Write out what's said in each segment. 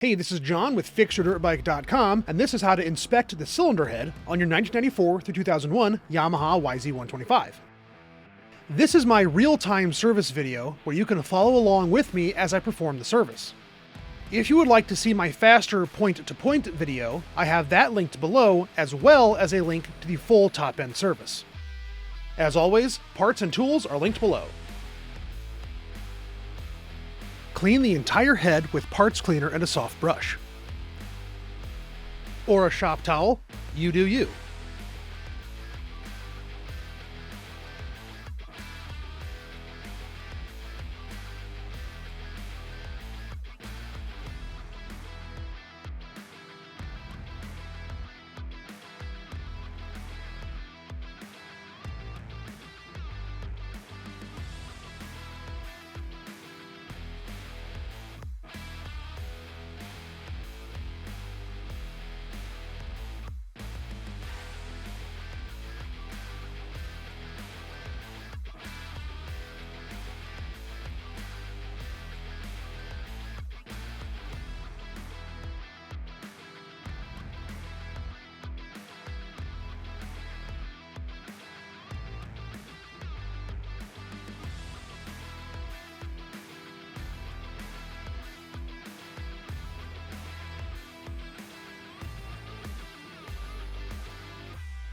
Hey, this is John with FixYourDirtBike.com, and this is how to inspect the cylinder head on your 1994 through 2001 Yamaha YZ125. This is my real-time service video where you can follow along with me as I perform the service. If you would like to see my faster point-to-point video, I have that linked below, as well as a link to the full top-end service. As always, parts and tools are linked below. Clean the entire head with parts cleaner and a soft brush. Or a shop towel, you do you.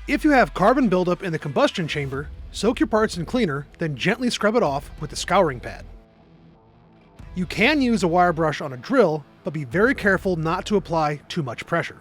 If you have carbon buildup in the combustion chamber, soak your parts in cleaner, then gently scrub it off with a scouring pad. You can use a wire brush on a drill, but be very careful not to apply too much pressure.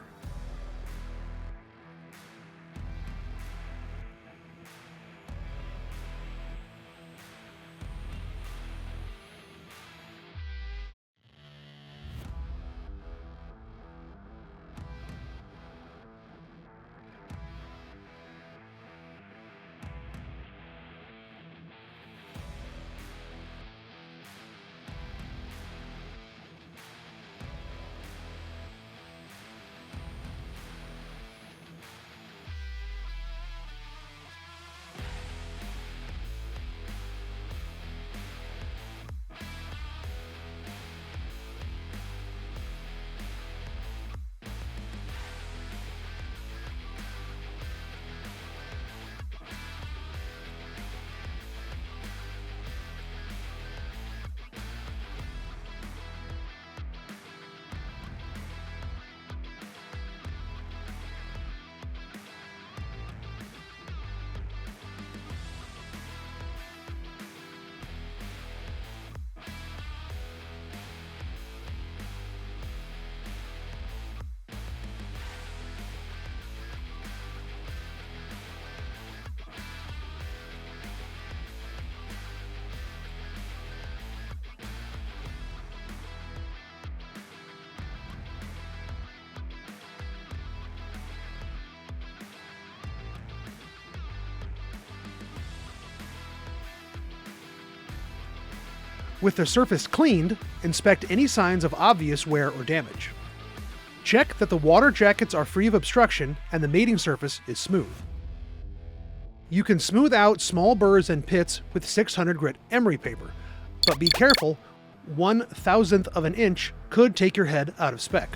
With the surface cleaned, inspect any signs of obvious wear or damage. Check that the water jackets are free of obstruction and the mating surface is smooth. You can smooth out small burrs and pits with 600 grit emery paper, but be careful, 1/1000th of an inch could take your head out of spec.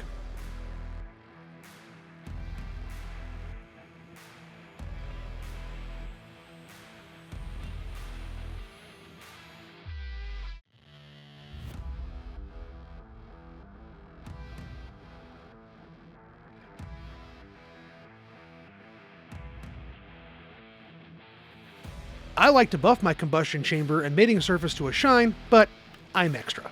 I like to buff my combustion chamber and mating surface to a shine, but I'm extra.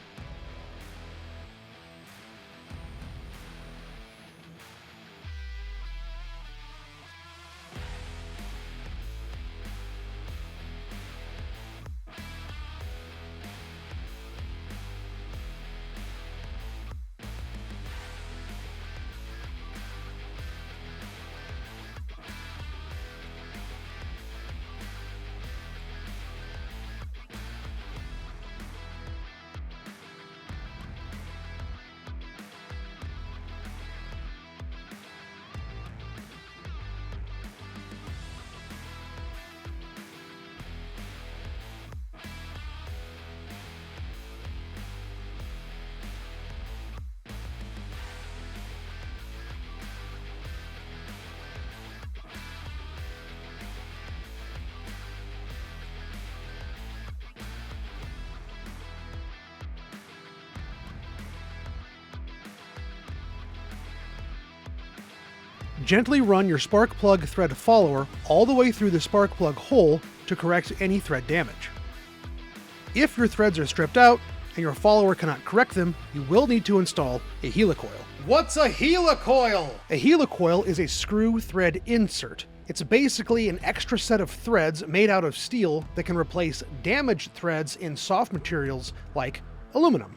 Gently run your spark plug thread follower all the way through the spark plug hole to correct any thread damage. If your threads are stripped out and your follower cannot correct them, you will need to install a helicoil. What's a helicoil? A helicoil is a screw thread insert. It's basically an extra set of threads made out of steel that can replace damaged threads in soft materials like aluminum.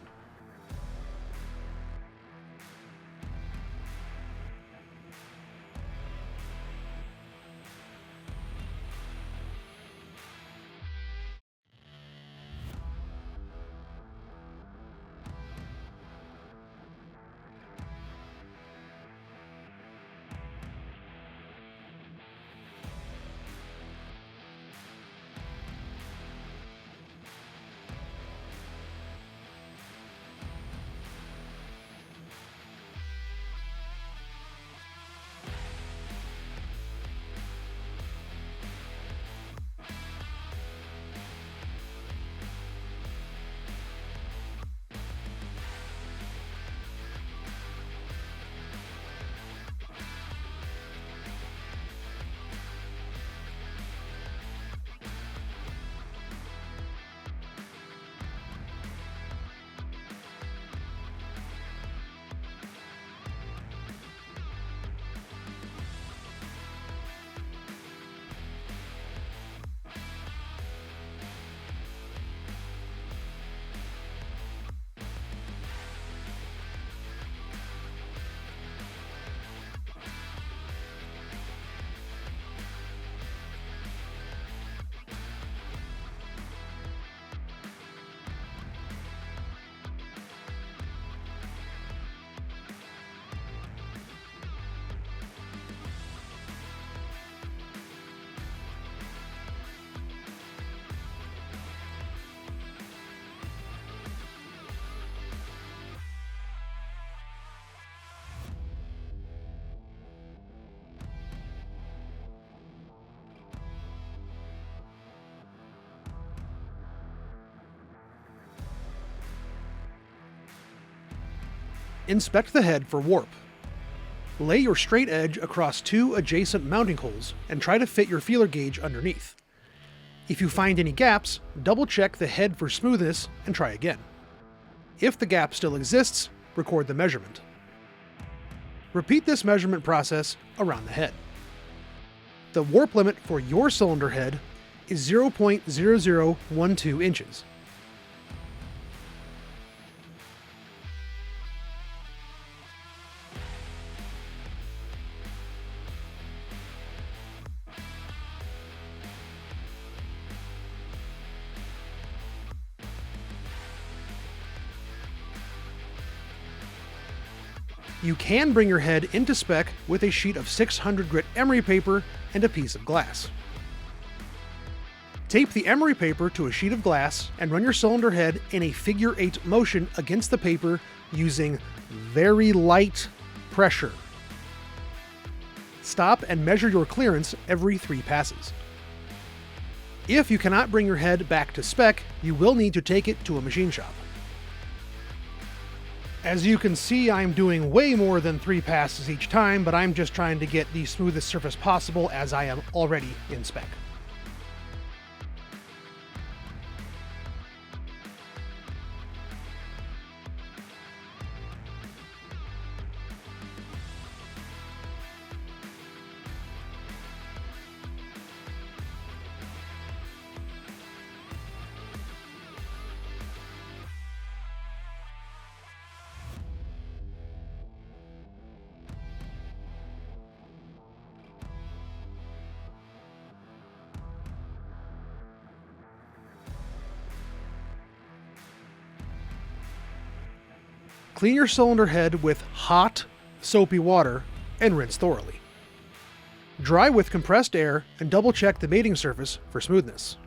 Inspect the head for warp. Lay your straight edge across two adjacent mounting holes and try to fit your feeler gauge underneath. If you find any gaps, double check the head for smoothness and try again. If the gap still exists, record the measurement. Repeat this measurement process around the head. The warp limit for your cylinder head is 0.0012 inches. You can bring your head into spec with a sheet of 600 grit emery paper and a piece of glass. Tape the emery paper to a sheet of glass and run your cylinder head in a figure 8 motion against the paper using very light pressure. Stop and measure your clearance every 3 passes. If you cannot bring your head back to spec, you will need to take it to a machine shop. As you can see, I'm doing way more than 3 passes each time, but I'm just trying to get the smoothest surface possible as I am already in spec. Clean your cylinder head with hot, soapy water and rinse thoroughly. Dry with compressed air and double check the mating surface for smoothness.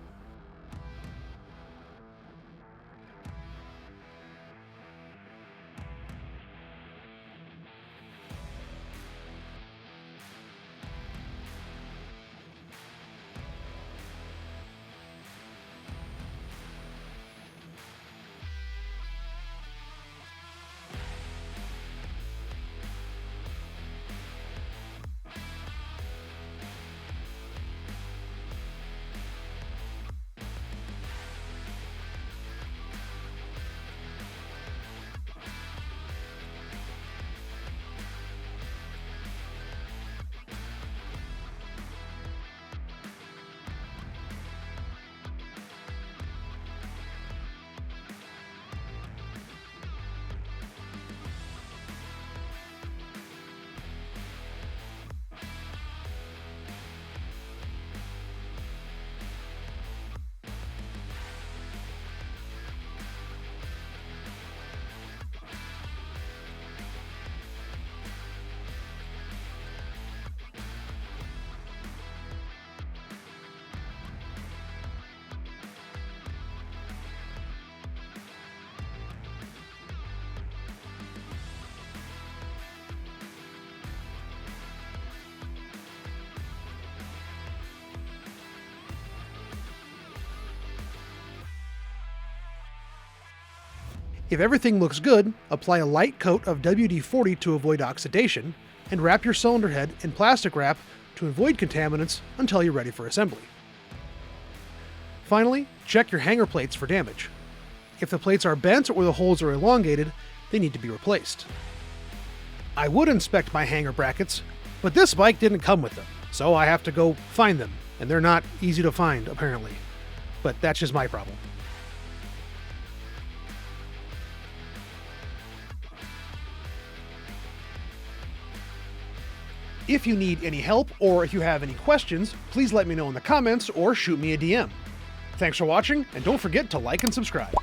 If everything looks good, apply a light coat of WD-40 to avoid oxidation, and wrap your cylinder head in plastic wrap to avoid contaminants until you're ready for assembly. Finally, check your hanger plates for damage. If the plates are bent or the holes are elongated, they need to be replaced. I would inspect my hanger brackets, but this bike didn't come with them, so I have to go find them, and they're not easy to find, apparently. But that's just my problem. If you need any help or if you have any questions, please let me know in the comments or shoot me a DM. Thanks for watching, and don't forget to like and subscribe.